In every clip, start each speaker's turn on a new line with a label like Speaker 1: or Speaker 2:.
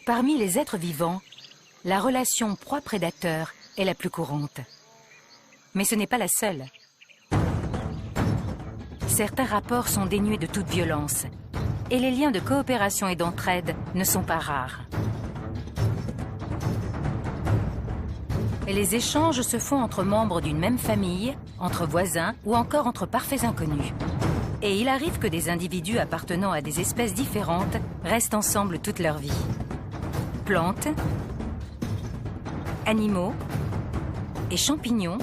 Speaker 1: Parmi les êtres vivants, la relation proie-prédateur est la plus courante. Mais ce n'est pas la seule. Certains rapports sont dénués de toute violence, et les liens de coopération et d'entraide ne sont pas rares. Et les échanges se font entre membres d'une même famille, entre voisins ou encore entre parfaits inconnus. Et il arrive que des individus appartenant à des espèces différentes restent ensemble toute leur vie. Plantes, animaux et champignons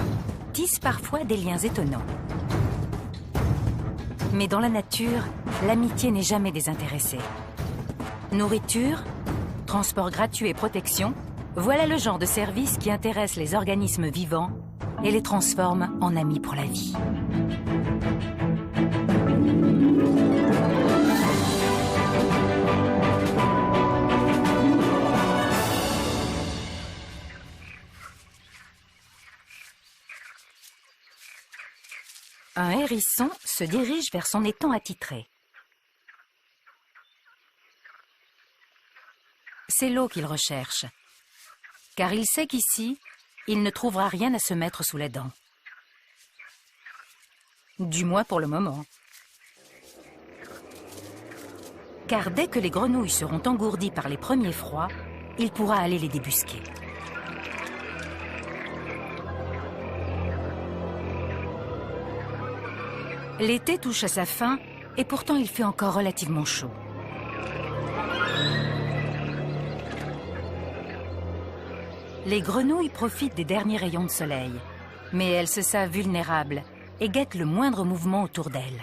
Speaker 1: tissent parfois des liens étonnants. Mais dans la nature, l'amitié n'est jamais désintéressée. Nourriture, transport gratuit et protection, voilà le genre de service qui intéresse les organismes vivants et les transforme en amis pour la vie. Un hérisson se dirige vers son étang attitré. C'est l'eau qu'il recherche, car il sait qu'ici, il ne trouvera rien à se mettre sous les dents. Du moins pour le moment. Car dès que les grenouilles seront engourdies par les premiers froids, il pourra aller les débusquer. L'été touche à sa fin et pourtant il fait encore relativement chaud. Les grenouilles profitent des derniers rayons de soleil, mais elles se savent vulnérables et guettent le moindre mouvement autour d'elles.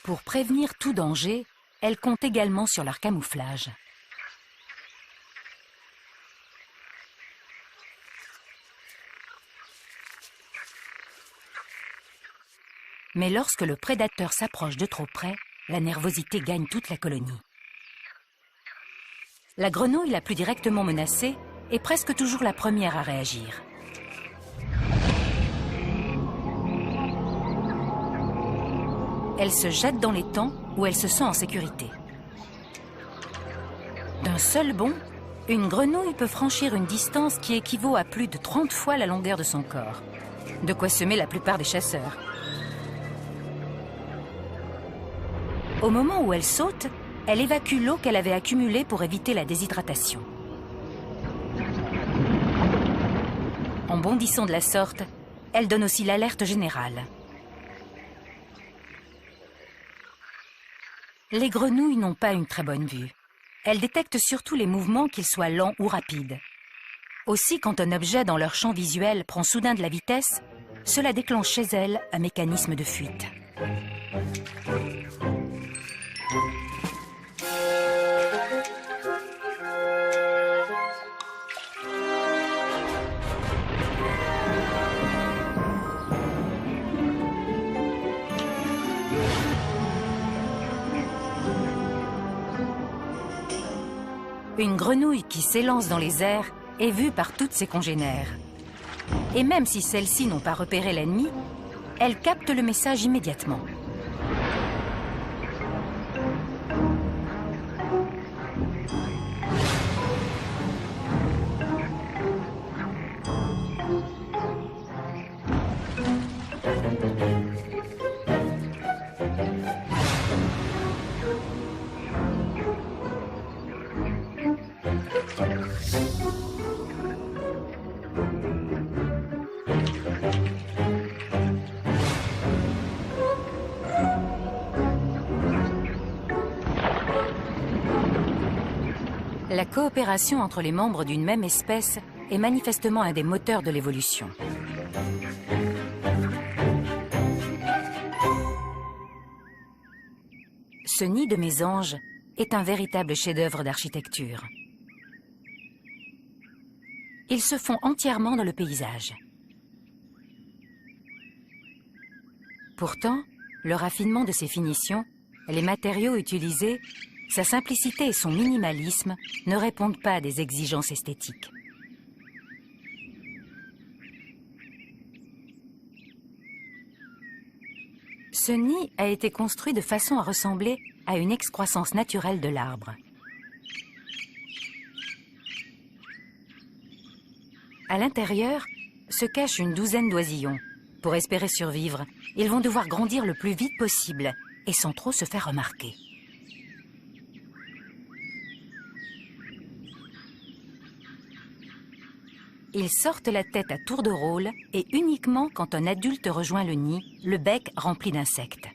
Speaker 1: Pour prévenir tout danger, elles comptent également sur leur camouflage. Mais lorsque le prédateur s'approche de trop près, la nervosité gagne toute la colonie. La grenouille la plus directement menacée est presque toujours la première à réagir. Elle se jette dans l'étang où elle se sent en sécurité. D'un seul bond, une grenouille peut franchir une distance qui équivaut à plus de 30 fois la longueur de son corps. De quoi semer la plupart des chasseurs. Au moment où elle saute, elle évacue l'eau qu'elle avait accumulée pour éviter la déshydratation. En bondissant de la sorte, elle donne aussi l'alerte générale. Les grenouilles n'ont pas une très bonne vue. Elles détectent surtout les mouvements, qu'ils soient lents ou rapides. Aussi, quand un objet dans leur champ visuel prend soudain de la vitesse, cela déclenche chez elles un mécanisme de fuite. Une grenouille qui s'élance dans les airs est vue par toutes ses congénères. Et même si celles-ci n'ont pas repéré l'ennemi, elles captent le message immédiatement. La coopération entre les membres d'une même espèce est manifestement un des moteurs de l'évolution. Ce nid de mésanges est un véritable chef-d'œuvre d'architecture. Ils se font entièrement dans le paysage. Pourtant, le raffinement de ses finitions, les matériaux utilisés, sa simplicité et son minimalisme ne répondent pas à des exigences esthétiques. Ce nid a été construit de façon à ressembler à une excroissance naturelle de l'arbre. À l'intérieur se cache une douzaine d'oisillons. Pour espérer survivre, ils vont devoir grandir le plus vite possible et sans trop se faire remarquer. Ils sortent la tête à tour de rôle et uniquement quand un adulte rejoint le nid, le bec rempli d'insectes.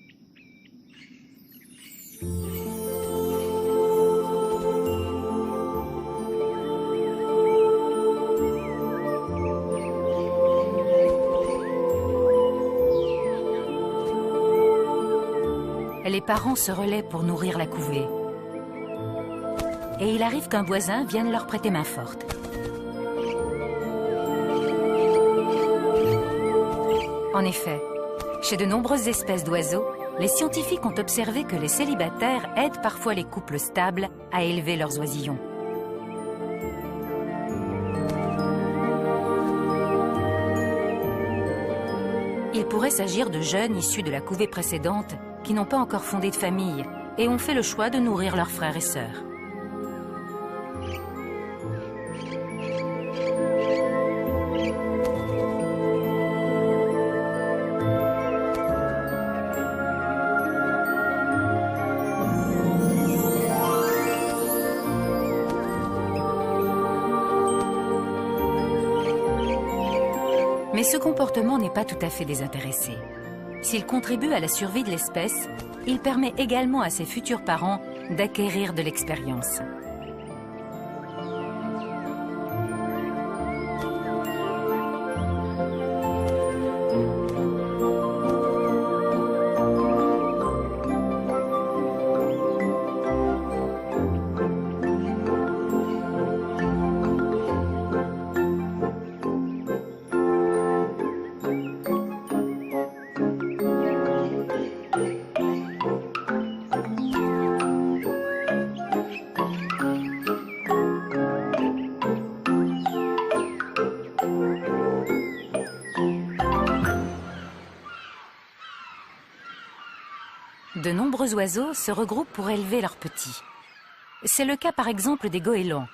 Speaker 1: Les parents se relaient pour nourrir la couvée. Et il arrive qu'un voisin vienne leur prêter main forte. En effet, chez de nombreuses espèces d'oiseaux, les scientifiques ont observé que les célibataires aident parfois les couples stables à élever leurs oisillons. Il pourrait s'agir de jeunes issus de la couvée précédente qui n'ont pas encore fondé de famille et ont fait le choix de nourrir leurs frères et sœurs. Mais ce comportement n'est pas tout à fait désintéressé. S'il contribue à la survie de l'espèce, il permet également à ses futurs parents d'acquérir de l'expérience. De nombreux oiseaux se regroupent pour élever leurs petits. C'est le cas par exemple des goélands,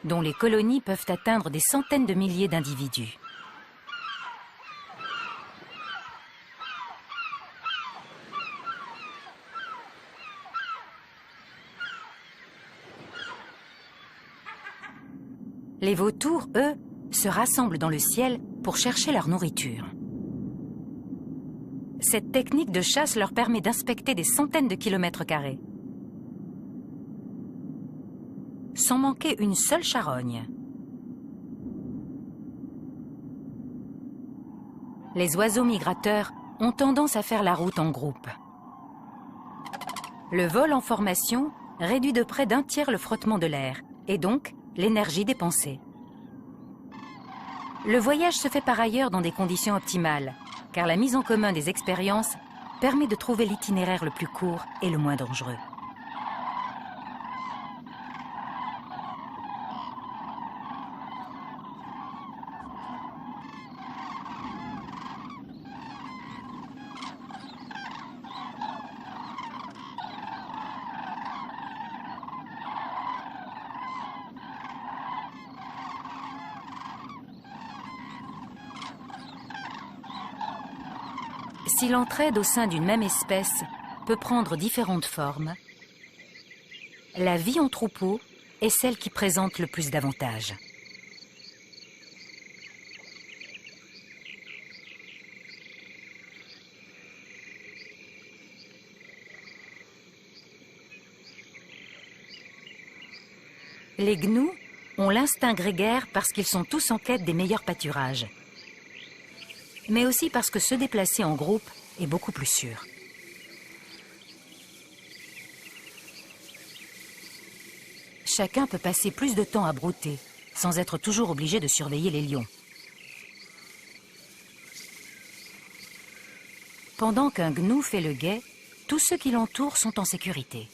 Speaker 1: dont les colonies peuvent atteindre des centaines de milliers d'individus. Les vautours, eux, se rassemblent dans le ciel pour chercher leur nourriture. Cette technique de chasse leur permet d'inspecter des centaines de kilomètres carrés, sans manquer une seule charogne. Les oiseaux migrateurs ont tendance à faire la route en groupe. Le vol en formation réduit de près d'un tiers le frottement de l'air, et donc l'énergie dépensée. Le voyage se fait par ailleurs dans des conditions optimales, car la mise en commun des expériences permet de trouver l'itinéraire le plus court et le moins dangereux. Si l'entraide au sein d'une même espèce peut prendre différentes formes, la vie en troupeau est celle qui présente le plus d'avantages. Les gnous ont l'instinct grégaire parce qu'ils sont tous en quête des meilleurs pâturages, mais aussi parce que se déplacer en groupe est beaucoup plus sûr. Chacun peut passer plus de temps à brouter, sans être toujours obligé de surveiller les lions. Pendant qu'un gnou fait le guet, tous ceux qui l'entourent sont en sécurité.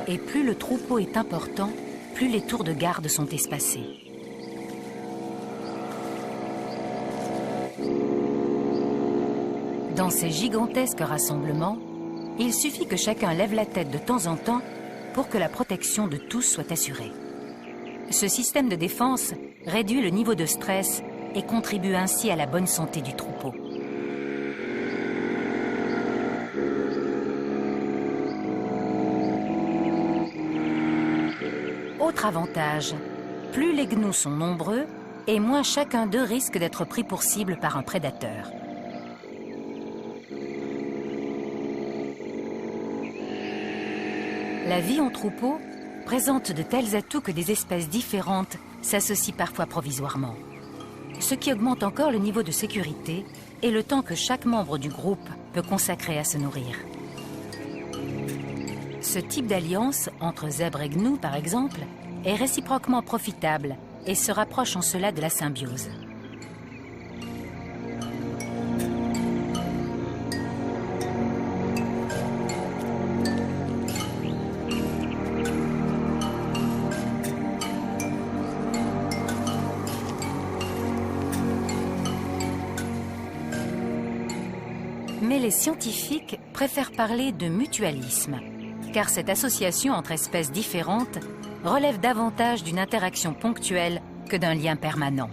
Speaker 1: Et plus le troupeau est important, plus les tours de garde sont espacées. Dans ces gigantesques rassemblements, il suffit que chacun lève la tête de temps en temps pour que la protection de tous soit assurée. Ce système de défense réduit le niveau de stress et contribue ainsi à la bonne santé du troupeau. Autre avantage, plus les gnous sont nombreux et moins chacun d'eux risque d'être pris pour cible par un prédateur. La vie en troupeau présente de tels atouts que des espèces différentes s'associent parfois provisoirement. Ce qui augmente encore le niveau de sécurité et le temps que chaque membre du groupe peut consacrer à se nourrir. Ce type d'alliance entre zèbres et gnous, par exemple, est réciproquement profitable et se rapproche en cela de la symbiose. Mais les scientifiques préfèrent parler de mutualisme, car cette association entre espèces différentes relève davantage d'une interaction ponctuelle que d'un lien permanent.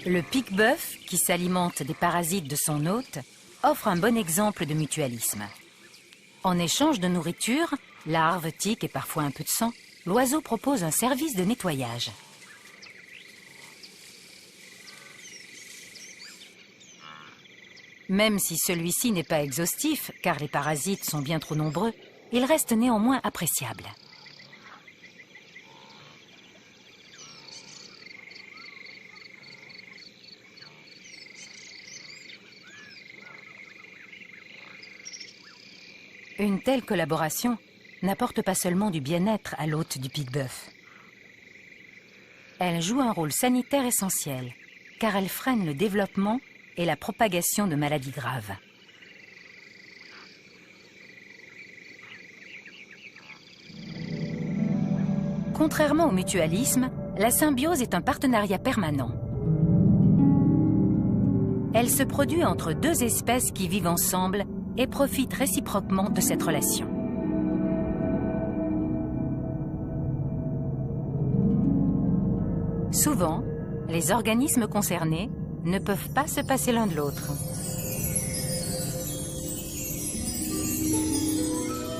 Speaker 1: Le pique-bœuf, qui s'alimente des parasites de son hôte, offre un bon exemple de mutualisme. En échange de nourriture, larves, tiques et parfois un peu de sang, l'oiseau propose un service de nettoyage. Même si celui-ci n'est pas exhaustif, car les parasites sont bien trop nombreux, il reste néanmoins appréciable. Une telle collaboration n'apporte pas seulement du bien-être à l'hôte du pique-bœuf. Elle joue un rôle sanitaire essentiel, car elle freine le développement et la propagation de maladies graves. Contrairement au mutualisme, la symbiose est un partenariat permanent. Elle se produit entre deux espèces qui vivent ensemble et profitent réciproquement de cette relation. Souvent, les organismes concernés ne peuvent pas se passer l'un de l'autre.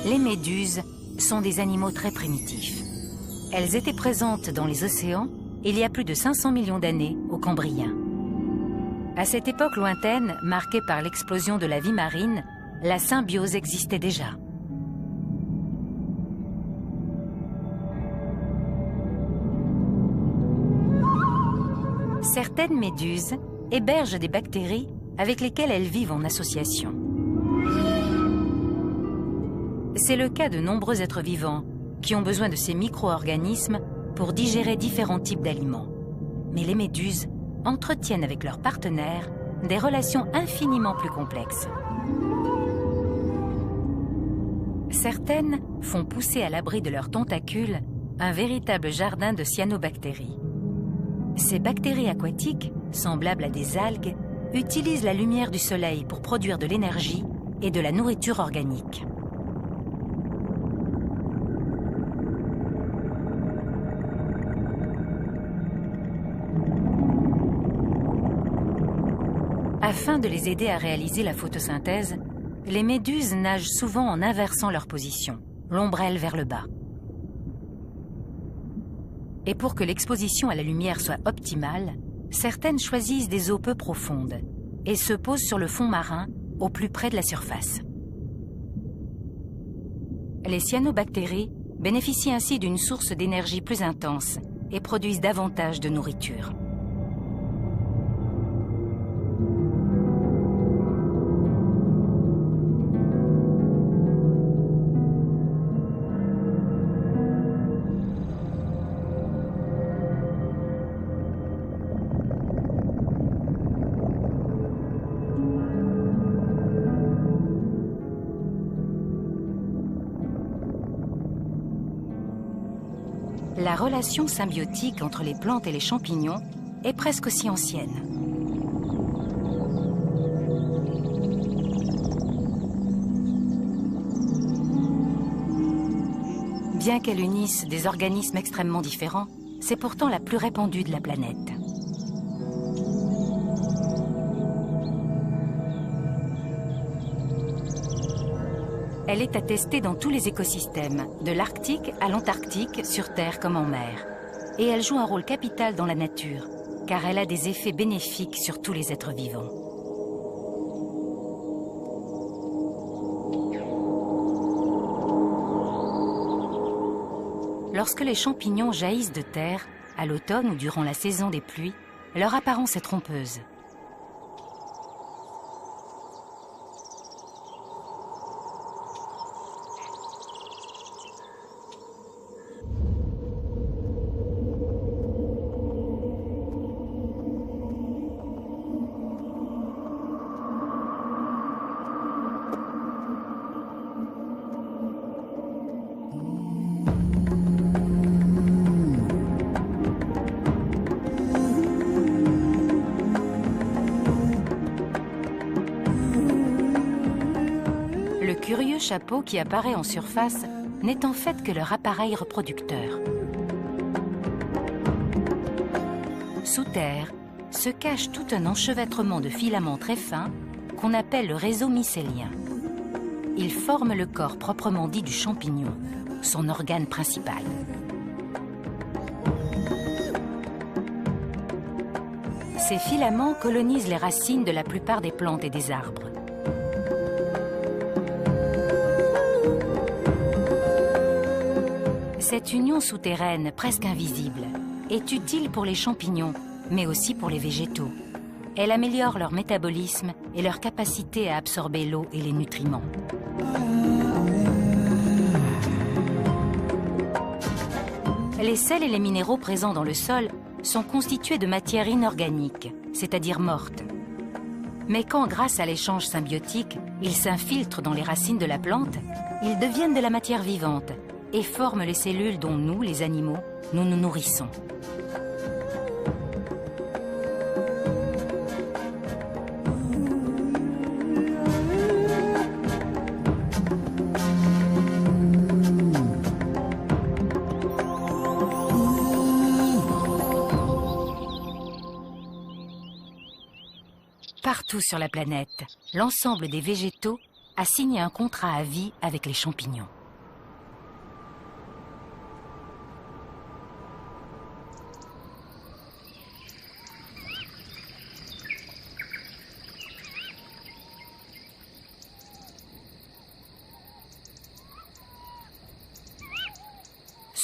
Speaker 1: Les méduses sont des animaux très primitifs. Elles étaient présentes dans les océans il y a plus de 500 millions d'années au Cambrien. À cette époque lointaine, marquée par l'explosion de la vie marine, la symbiose existait déjà. Certaines méduses hébergent des bactéries avec lesquelles elles vivent en association. C'est le cas de nombreux êtres vivants qui ont besoin de ces micro-organismes pour digérer différents types d'aliments. Mais les méduses entretiennent avec leurs partenaires des relations infiniment plus complexes. Certaines font pousser à l'abri de leurs tentacules un véritable jardin de cyanobactéries. Ces bactéries aquatiques, semblables à des algues, utilisent la lumière du soleil pour produire de l'énergie et de la nourriture organique. Afin de les aider à réaliser la photosynthèse, les méduses nagent souvent en inversant leur position, l'ombrelle vers le bas. Et pour que l'exposition à la lumière soit optimale, certaines choisissent des eaux peu profondes et se posent sur le fond marin, au plus près de la surface. Les cyanobactéries bénéficient ainsi d'une source d'énergie plus intense et produisent davantage de nourriture. La relation symbiotique entre les plantes et les champignons est presque aussi ancienne. Bien qu'elle unisse des organismes extrêmement différents, c'est pourtant la plus répandue de la planète. Elle est attestée dans tous les écosystèmes, de l'Arctique à l'Antarctique, sur Terre comme en mer. Et elle joue un rôle capital dans la nature, car elle a des effets bénéfiques sur tous les êtres vivants. Lorsque les champignons jaillissent de terre, à l'automne ou durant la saison des pluies, leur apparence est trompeuse. Le curieux chapeau qui apparaît en surface n'est en fait que leur appareil reproducteur. Sous terre se cache tout un enchevêtrement de filaments très fins qu'on appelle le réseau mycélien. Il forme le corps proprement dit du champignon, son organe principal. Ces filaments colonisent les racines de la plupart des plantes et des arbres. Cette union souterraine, presque invisible, est utile pour les champignons, mais aussi pour les végétaux. Elle améliore leur métabolisme et leur capacité à absorber l'eau et les nutriments. Les sels et les minéraux présents dans le sol sont constitués de matière inorganique, c'est-à-dire morte. Mais quand, grâce à l'échange symbiotique, ils s'infiltrent dans les racines de la plante, ils deviennent de la matière vivante et forment les cellules dont nous, les animaux, nous nous nourrissons. Partout sur la planète, l'ensemble des végétaux a signé un contrat à vie avec les champignons.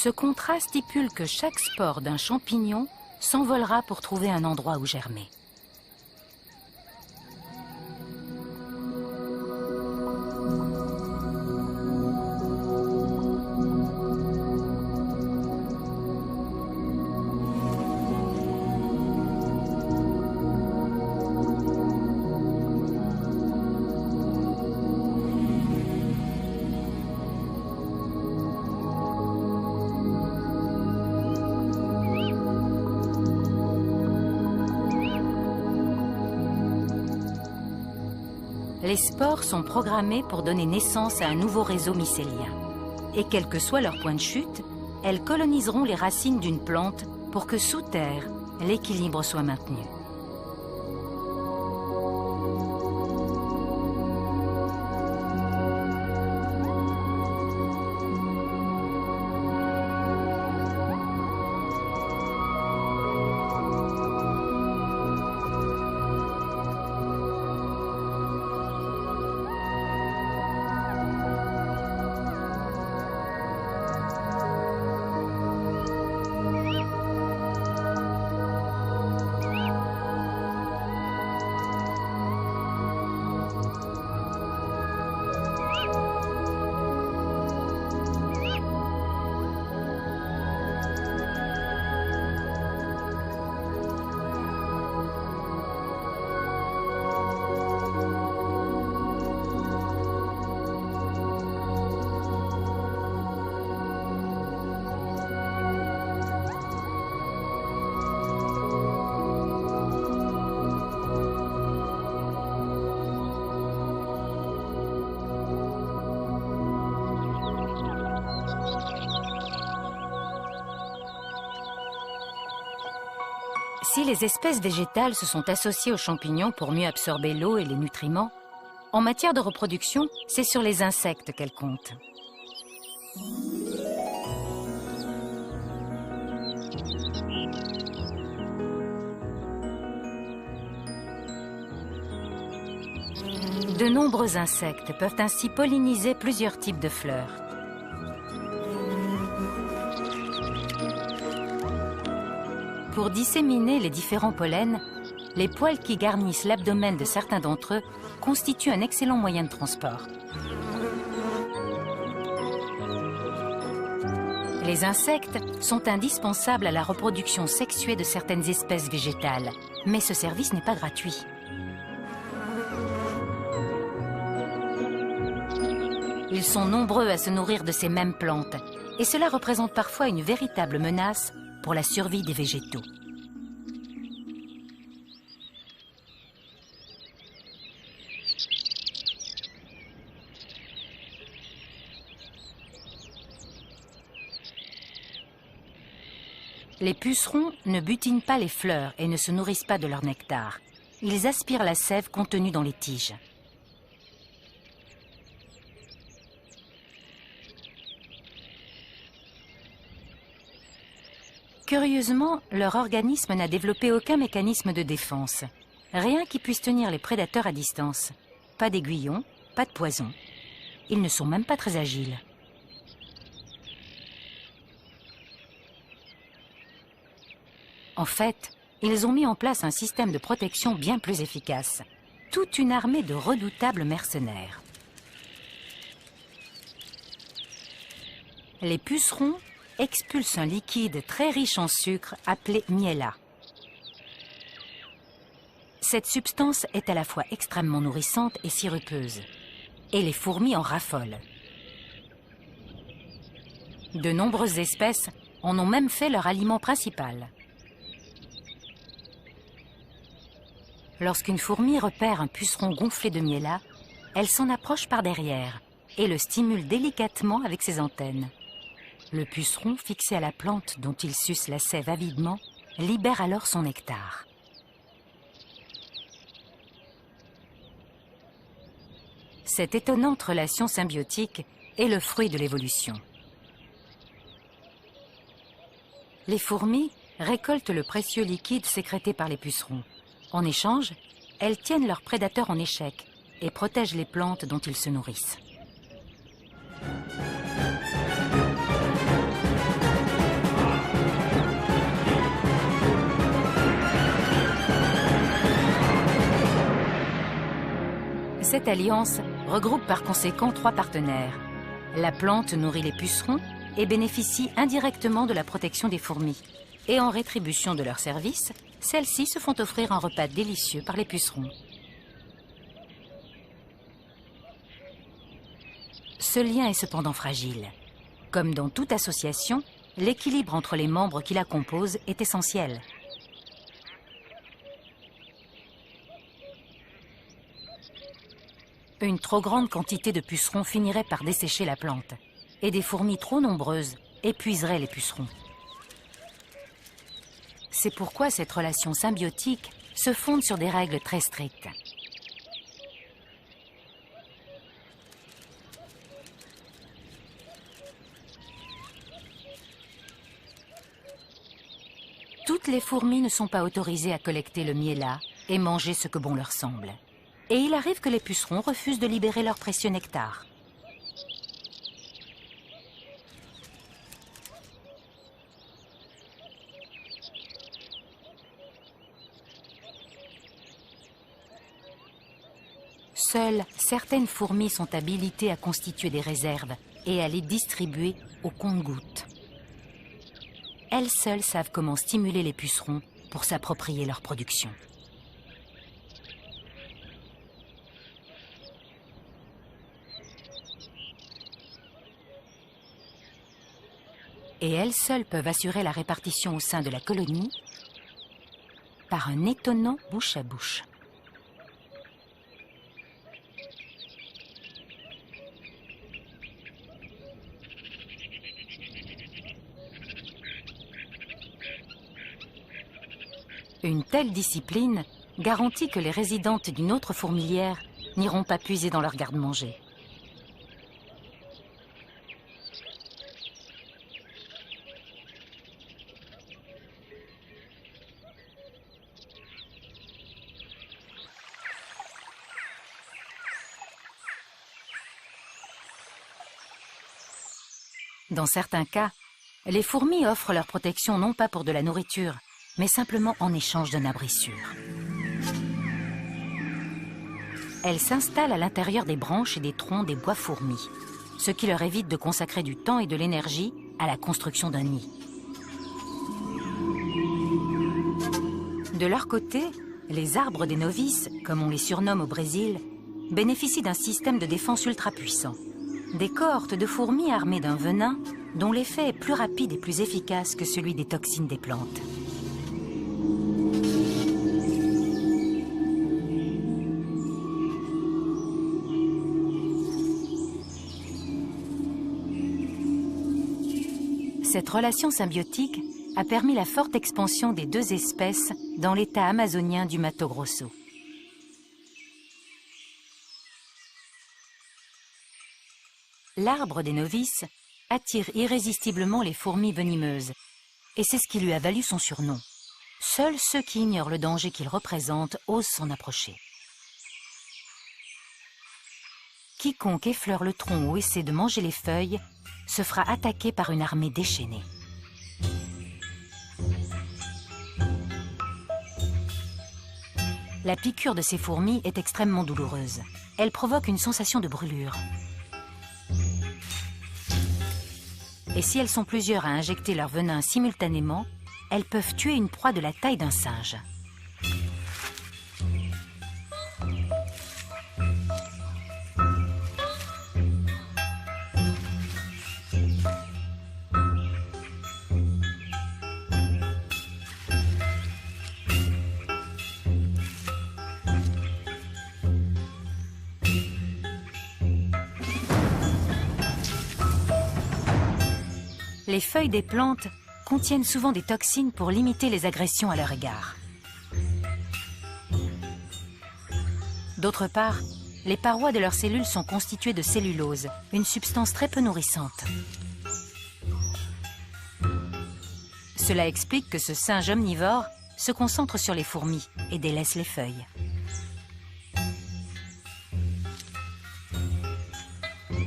Speaker 1: Ce contrat stipule que chaque spore d'un champignon s'envolera pour trouver un endroit où germer. Les spores sont programmées pour donner naissance à un nouveau réseau mycélien. Et quel que soit leur point de chute, elles coloniseront les racines d'une plante pour que sous terre, l'équilibre soit maintenu. Si les espèces végétales se sont associées aux champignons pour mieux absorber l'eau et les nutriments, en matière de reproduction, c'est sur les insectes qu'elles comptent. De nombreux insectes peuvent ainsi polliniser plusieurs types de fleurs. Pour disséminer les différents pollens, les poils qui garnissent l'abdomen de certains d'entre eux constituent un excellent moyen de transport. Les insectes sont indispensables à la reproduction sexuée de certaines espèces végétales, mais ce service n'est pas gratuit. Ils sont nombreux à se nourrir de ces mêmes plantes, et cela représente parfois une véritable menace pour la survie des végétaux. Les pucerons ne butinent pas les fleurs et ne se nourrissent pas de leur nectar. Ils aspirent la sève contenue dans les tiges. Curieusement, leur organisme n'a développé aucun mécanisme de défense. Rien qui puisse tenir les prédateurs à distance. Pas d'aiguillon, pas de poison. Ils ne sont même pas très agiles. En fait, ils ont mis en place un système de protection bien plus efficace. Toute une armée de redoutables mercenaires. Les pucerons expulsent un liquide très riche en sucre appelé miella. Cette substance est à la fois extrêmement nourrissante et sirupeuse. Et les fourmis en raffolent. De nombreuses espèces en ont même fait leur aliment principal. Lorsqu'une fourmi repère un puceron gonflé de miella, elle s'en approche par derrière et le stimule délicatement avec ses antennes. Le puceron, fixé à la plante dont il suce la sève avidement, libère alors son nectar. Cette étonnante relation symbiotique est le fruit de l'évolution. Les fourmis récoltent le précieux liquide sécrété par les pucerons. En échange, elles tiennent leurs prédateurs en échec et protègent les plantes dont ils se nourrissent. Cette alliance regroupe par conséquent 3 partenaires. La plante nourrit les pucerons et bénéficie indirectement de la protection des fourmis. Et en rétribution de leur service, celles-ci se font offrir un repas délicieux par les pucerons. Ce lien est cependant fragile. Comme dans toute association, l'équilibre entre les membres qui la composent est essentiel. Une trop grande quantité de pucerons finirait par dessécher la plante, et des fourmis trop nombreuses épuiseraient les pucerons. C'est pourquoi cette relation symbiotique se fonde sur des règles très strictes. Toutes les fourmis ne sont pas autorisées à collecter le miella et manger ce que bon leur semble. Et il arrive que les pucerons refusent de libérer leur précieux nectar. Seules certaines fourmis sont habilitées à constituer des réserves et à les distribuer au compte-gouttes. Elles seules savent comment stimuler les pucerons pour s'approprier leur production. Et elles seules peuvent assurer la répartition au sein de la colonie par un étonnant bouche à bouche. Une telle discipline garantit que les résidentes d'une autre fourmilière n'iront pas puiser dans leur garde-manger. Dans certains cas, les fourmis offrent leur protection non pas pour de la nourriture, mais simplement en échange d'un abri sûr. Elles s'installent à l'intérieur des branches et des troncs des bois fourmis, ce qui leur évite de consacrer du temps et de l'énergie à la construction d'un nid. De leur côté, les arbres des novices, comme on les surnomme au Brésil, bénéficient d'un système de défense ultra puissant. Des cohortes de fourmis armées d'un venin dont l'effet est plus rapide et plus efficace que celui des toxines des plantes. Cette relation symbiotique a permis la forte expansion des deux espèces dans l'état amazonien du Mato Grosso. L'arbre des novices attire irrésistiblement les fourmis venimeuses, et c'est ce qui lui a valu son surnom. Seuls ceux qui ignorent le danger qu'il représente osent s'en approcher. Quiconque effleure le tronc ou essaie de manger les feuilles se fera attaquer par une armée déchaînée. La piqûre de ces fourmis est extrêmement douloureuse. Elle provoque une sensation de brûlure. Et si elles sont plusieurs à injecter leur venin simultanément, elles peuvent tuer une proie de la taille d'un singe. Les feuilles des plantes contiennent souvent des toxines pour limiter les agressions à leur égard. D'autre part, les parois de leurs cellules sont constituées de cellulose, une substance très peu nourrissante. Cela explique que ce singe omnivore se concentre sur les fourmis et délaisse les feuilles.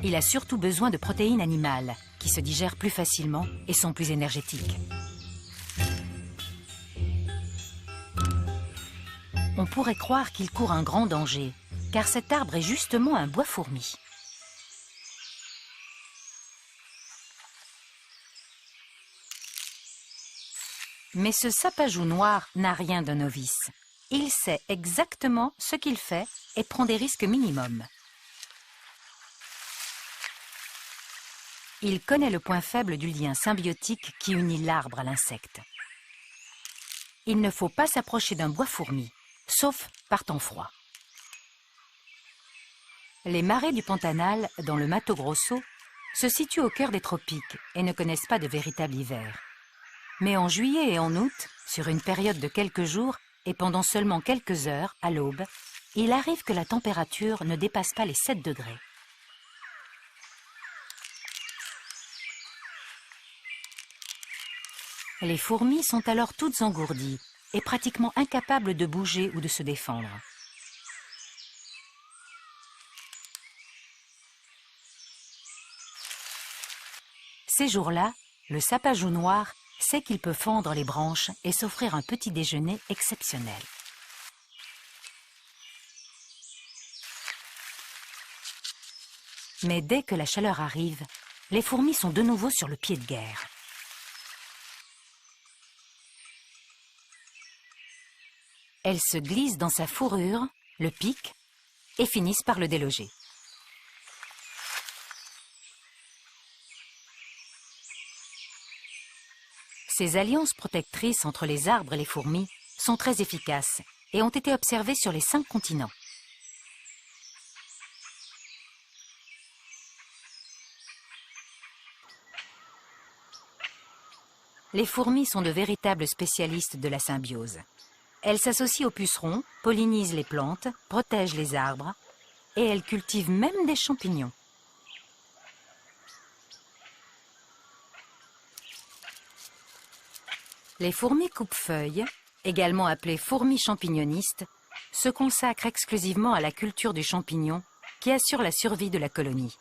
Speaker 1: Il a surtout besoin de protéines animales, qui se digèrent plus facilement et sont plus énergétiques. On pourrait croire qu'il court un grand danger, car cet arbre est justement un bois fourmi. Mais ce sapajou noir n'a rien d'un novice. Il sait exactement ce qu'il fait et prend des risques minimums. Il connaît le point faible du lien symbiotique qui unit l'arbre à l'insecte. Il ne faut pas s'approcher d'un bois fourmi, sauf par temps froid. Les marais du Pantanal, dans le Mato Grosso, se situent au cœur des tropiques et ne connaissent pas de véritable hiver. Mais en juillet et en août, sur une période de quelques jours et pendant seulement quelques heures, à l'aube, il arrive que la température ne dépasse pas les 7 degrés. Les fourmis sont alors toutes engourdies et pratiquement incapables de bouger ou de se défendre. Ces jours-là, le sapajou noir sait qu'il peut fendre les branches et s'offrir un petit déjeuner exceptionnel. Mais dès que la chaleur arrive, les fourmis sont de nouveau sur le pied de guerre. Elles se glissent dans sa fourrure, le piquent et finissent par le déloger. Ces alliances protectrices entre les arbres et les fourmis sont très efficaces et ont été observées sur les 5 continents. Les fourmis sont de véritables spécialistes de la symbiose. Elle s'associe aux pucerons, pollinise les plantes, protège les arbres et elle cultive même des champignons. Les fourmis coupe-feuilles, également appelées fourmis champignonistes, se consacrent exclusivement à la culture du champignon qui assure la survie de la colonie.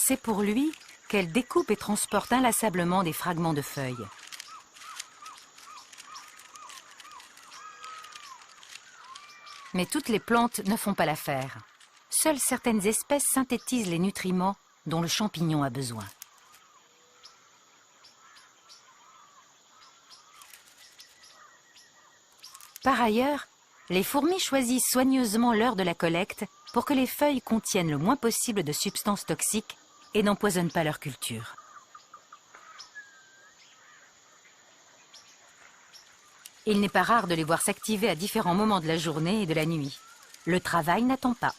Speaker 1: C'est pour lui qu'elle découpe et transporte inlassablement des fragments de feuilles. Mais toutes les plantes ne font pas l'affaire. Seules certaines espèces synthétisent les nutriments dont le champignon a besoin. Par ailleurs, les fourmis choisissent soigneusement l'heure de la collecte pour que les feuilles contiennent le moins possible de substances toxiques et n'empoisonnent pas leur culture. Il n'est pas rare de les voir s'activer à différents moments de la journée et de la nuit. Le travail n'attend pas.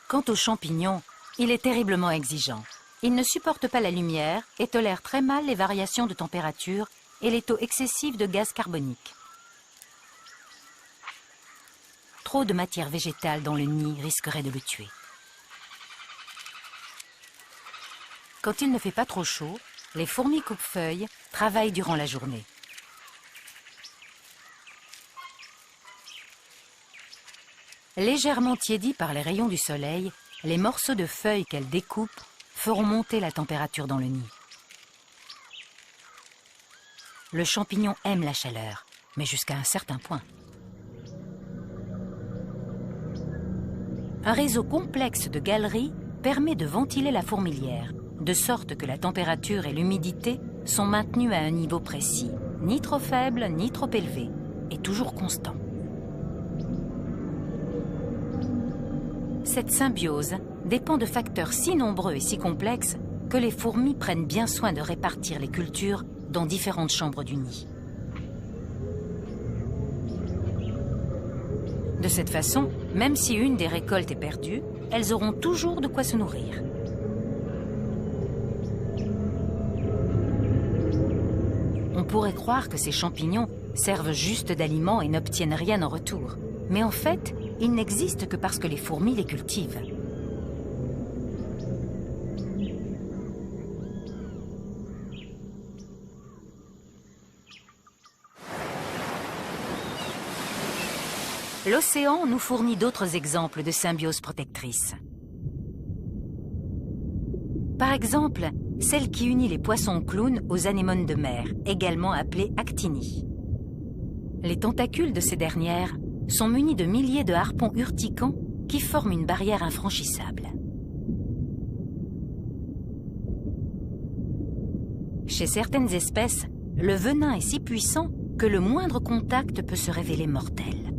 Speaker 1: Quant aux champignons, il est terriblement exigeant. Il ne supporte pas la lumière et tolère très mal les variations de température et les taux excessifs de gaz carbonique. Trop de matière végétale dans le nid risquerait de le tuer. Quand il ne fait pas trop chaud, les fourmis coupe-feuilles travaillent durant la journée. Légèrement tiédis par les rayons du soleil, les morceaux de feuilles qu'elles découpent feront monter la température dans le nid. Le champignon aime la chaleur, mais jusqu'à un certain point. Un réseau complexe de galeries permet de ventiler la fourmilière, de sorte que la température et l'humidité sont maintenues à un niveau précis, ni trop faible ni trop élevé, et toujours constant. Cette symbiose dépend de facteurs si nombreux et si complexes que les fourmis prennent bien soin de répartir les cultures dans différentes chambres du nid. De cette façon, même si une des récoltes est perdue, elles auront toujours de quoi se nourrir. On pourrait croire que ces champignons servent juste d'aliments et n'obtiennent rien en retour. Mais en fait, ils n'existent que parce que les fourmis les cultivent. L'océan nous fournit d'autres exemples de symbiose protectrice. Par exemple, celle qui unit les poissons clowns aux anémones de mer, également appelées actinies. Les tentacules de ces dernières sont munis de milliers de harpons urticants qui forment une barrière infranchissable. Chez certaines espèces, le venin est si puissant que le moindre contact peut se révéler mortel.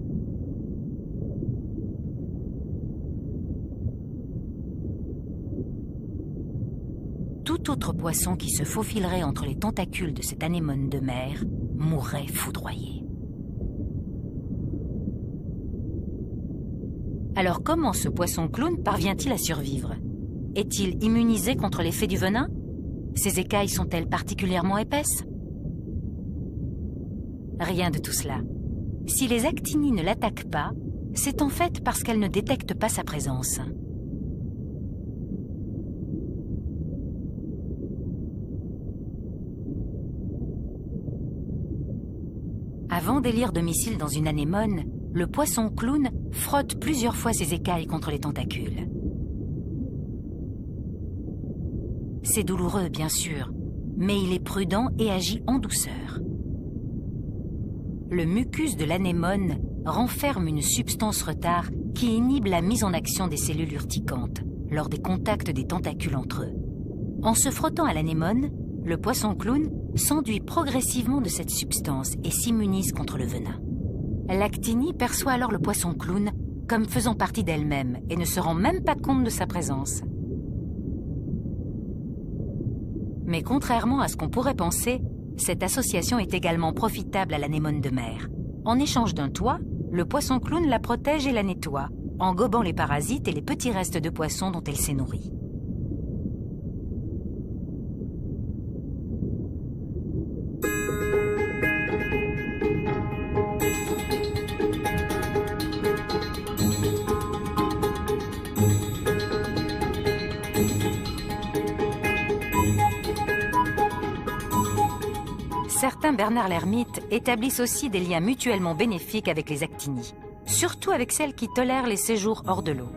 Speaker 1: Tout autre poisson qui se faufilerait entre les tentacules de cette anémone de mer mourrait foudroyé. Alors comment ce poisson clown parvient-il à survivre? Est-il immunisé contre l'effet du venin? Ses écailles sont-elles particulièrement épaisses? Rien de tout cela. Si les actinies ne l'attaquent pas, c'est en fait parce qu'elles ne détectent pas sa présence. Avant d'élire domicile dans une anémone, le poisson clown frotte plusieurs fois ses écailles contre les tentacules. C'est douloureux, bien sûr, mais il est prudent et agit en douceur. Le mucus de l'anémone renferme une substance retard qui inhibe la mise en action des cellules urticantes lors des contacts des tentacules entre eux. En se frottant à l'anémone, le poisson clown s'enduit progressivement de cette substance et s'immunise contre le venin. L'actinie perçoit alors le poisson clown comme faisant partie d'elle-même et ne se rend même pas compte de sa présence. Mais contrairement à ce qu'on pourrait penser, cette association est également profitable à l'anémone de mer. En échange d'un toit, le poisson clown la protège et la nettoie, en gobant les parasites et les petits restes de poissons dont elle s'est nourrie. Certains Bernard l'ermite établissent aussi des liens mutuellement bénéfiques avec les actinies, surtout avec celles qui tolèrent les séjours hors de l'eau.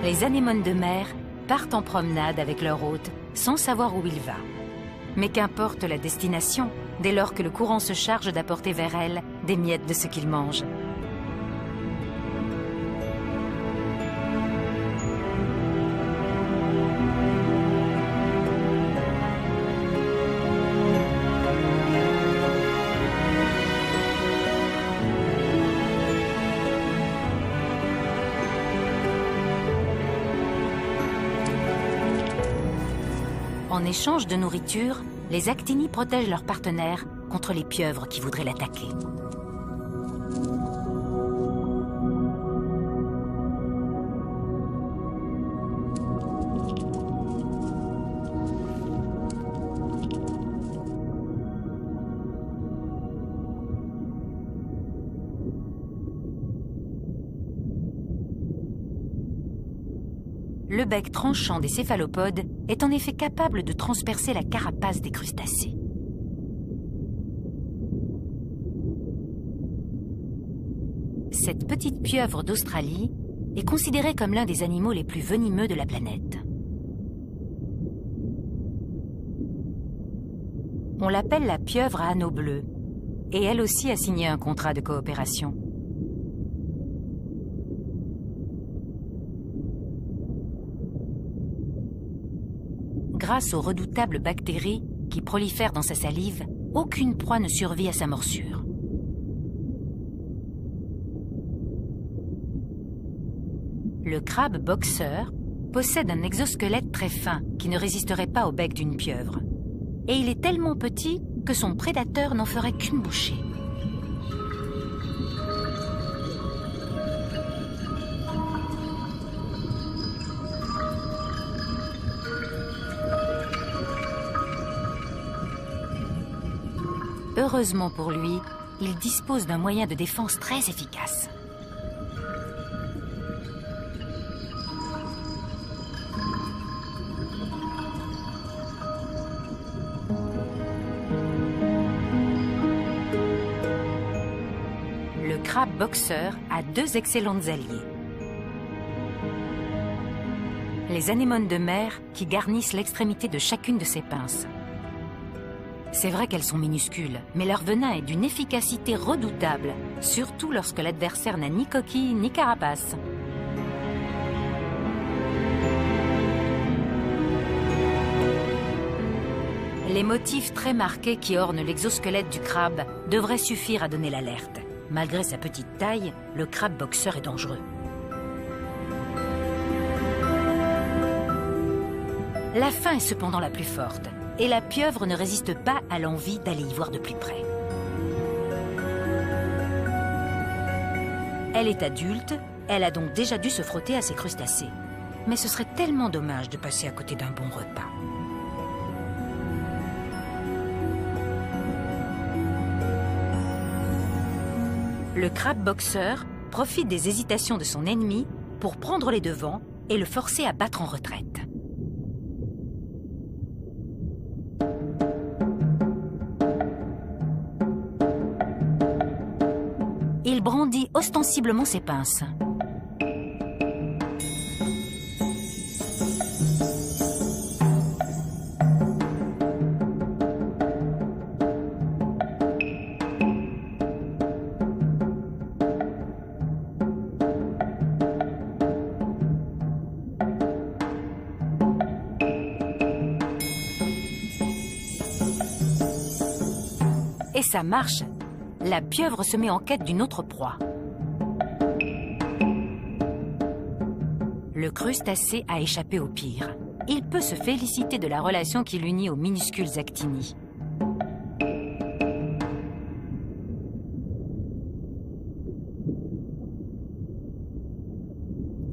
Speaker 1: Les anémones de mer partent en promenade avec leur hôte sans savoir où il va. Mais qu'importe la destination, dès lors que le courant se charge d'apporter vers elles des miettes de ce qu'ils mangent. En échange de nourriture, les actinies protègent leurs partenaires contre les pieuvres qui voudraient l'attaquer. Le bec tranchant des céphalopodes est en effet capable de transpercer la carapace des crustacés. Cette petite pieuvre d'Australie est considérée comme l'un des animaux les plus venimeux de la planète. On l'appelle la pieuvre à anneaux bleus, et elle aussi a signé un contrat de coopération. Grâce aux redoutables bactéries qui prolifèrent dans sa salive, aucune proie ne survit à sa morsure. Le crabe boxeur possède un exosquelette très fin qui ne résisterait pas au bec d'une pieuvre. Et il est tellement petit que son prédateur n'en ferait qu'une bouchée. Heureusement pour lui, il dispose d'un moyen de défense très efficace. Le crabe boxeur a deux excellentes alliées. Les anémones de mer qui garnissent l'extrémité de chacune de ses pinces. C'est vrai qu'elles sont minuscules, mais leur venin est d'une efficacité redoutable, surtout lorsque l'adversaire n'a ni coquille ni carapace. Les motifs très marqués qui ornent l'exosquelette du crabe devraient suffire à donner l'alerte. Malgré sa petite taille, le crabe boxeur est dangereux. La faim est cependant la plus forte. Et la pieuvre ne résiste pas à l'envie d'aller y voir de plus près. Elle est adulte, elle a donc déjà dû se frotter à ses crustacés. Mais ce serait tellement dommage de passer à côté d'un bon repas. Le crabe boxeur profite des hésitations de son ennemi pour prendre les devants et le forcer à battre en retraite. Il brandit ostensiblement ses pinces. Et ça marche. La pieuvre se met en quête d'une autre proie. Le crustacé a échappé au pire. Il peut se féliciter de la relation qui l'unit aux minuscules actinies.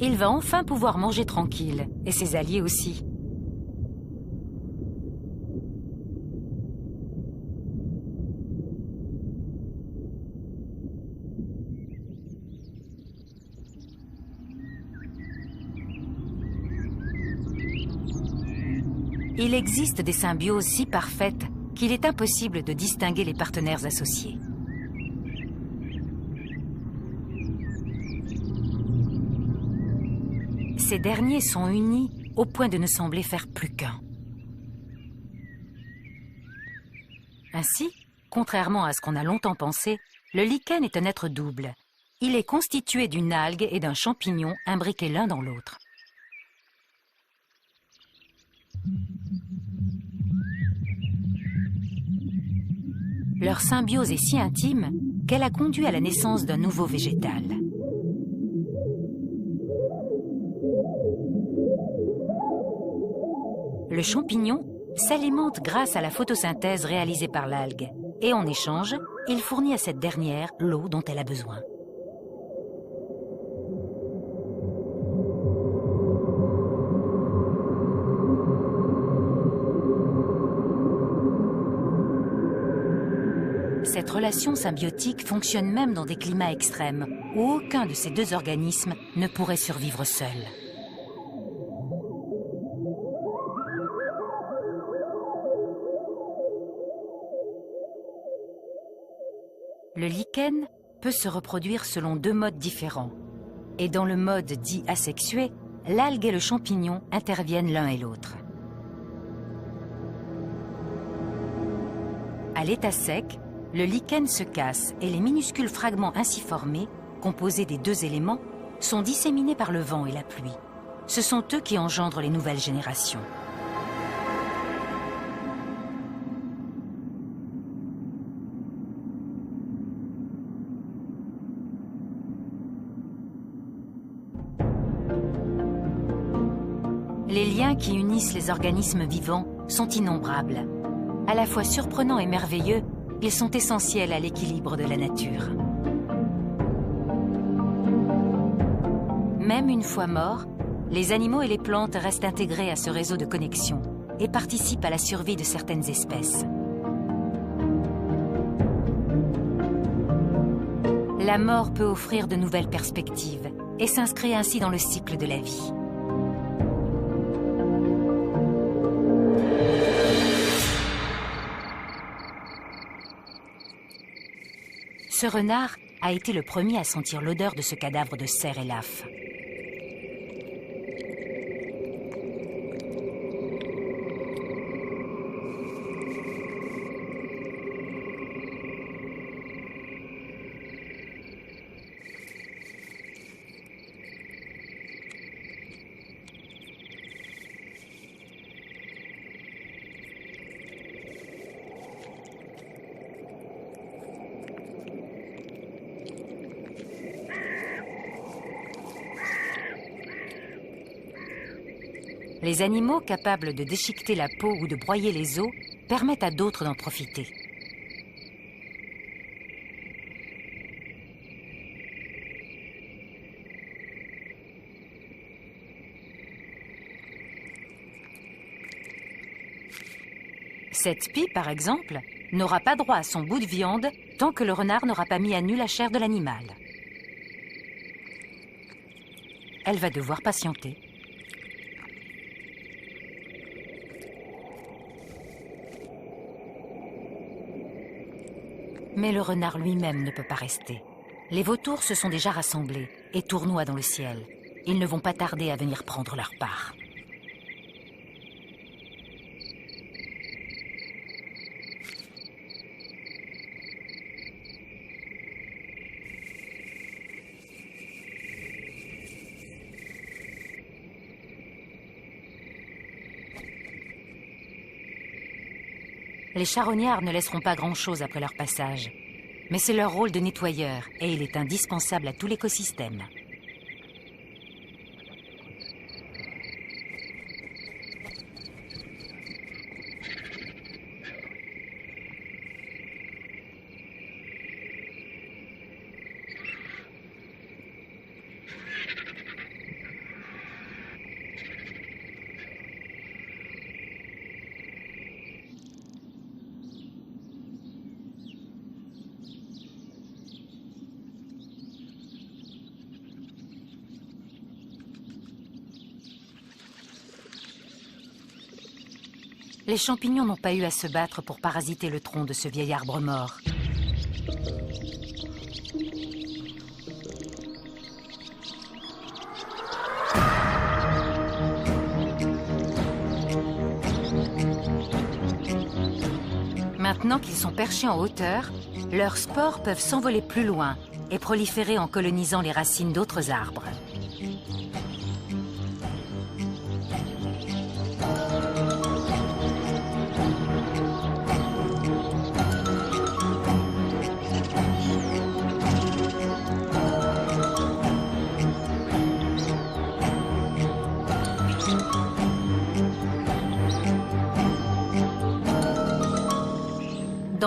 Speaker 1: Il va enfin pouvoir manger tranquille, et ses alliés aussi. Il existe des symbioses si parfaites qu'il est impossible de distinguer les partenaires associés. Ces derniers sont unis au point de ne sembler faire plus qu'un. Ainsi, contrairement à ce qu'on a longtemps pensé, le lichen est un être double. Il est constitué d'une algue et d'un champignon imbriqués l'un dans l'autre. Leur symbiose est si intime qu'elle a conduit à la naissance d'un nouveau végétal. Le champignon s'alimente grâce à la photosynthèse réalisée par l'algue et en échange, il fournit à cette dernière l'eau dont elle a besoin. Cette relation symbiotique fonctionne même dans des climats extrêmes où aucun de ces deux organismes ne pourrait survivre seul. Le lichen peut se reproduire selon deux modes différents. Et dans le mode dit asexué, l'algue et le champignon interviennent l'un et l'autre. À l'état sec, le lichen se casse et les minuscules fragments ainsi formés, composés des deux éléments, sont disséminés par le vent et la pluie. Ce sont eux qui engendrent les nouvelles générations. Les liens qui unissent les organismes vivants sont innombrables. À la fois surprenants et merveilleux, ils sont essentiels à l'équilibre de la nature. Même une fois morts, les animaux et les plantes restent intégrés à ce réseau de connexion et participent à la survie de certaines espèces. La mort peut offrir de nouvelles perspectives et s'inscrit ainsi dans le cycle de la vie. Ce renard a été le premier à sentir l'odeur de ce cadavre de cerf élaphe. Les animaux capables de déchiqueter la peau ou de broyer les os permettent à d'autres d'en profiter. Cette pie, par exemple, n'aura pas droit à son bout de viande tant que le renard n'aura pas mis à nu la chair de l'animal. Elle va devoir patienter. Mais le renard lui-même ne peut pas rester. Les vautours se sont déjà rassemblés et tournoient dans le ciel. Ils ne vont pas tarder à venir prendre leur part. Les charognards ne laisseront pas grand-chose après leur passage. Mais c'est leur rôle de nettoyeur et il est indispensable à tout l'écosystème. Les champignons n'ont pas eu à se battre pour parasiter le tronc de ce vieil arbre mort. Maintenant qu'ils sont perchés en hauteur, leurs spores peuvent s'envoler plus loin et proliférer en colonisant les racines d'autres arbres.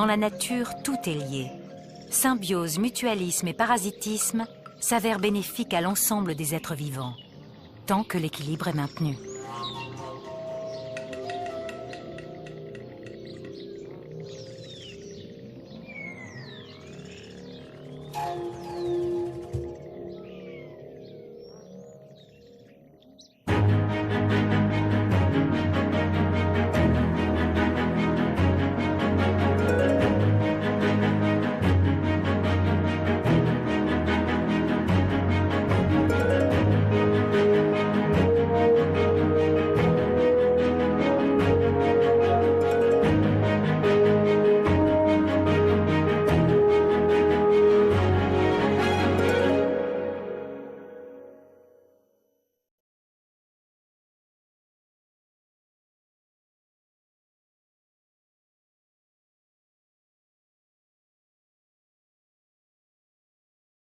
Speaker 1: Dans la nature, tout est lié. Symbiose, mutualisme et parasitisme s'avèrent bénéfiques à l'ensemble des êtres vivants, tant que l'équilibre est maintenu.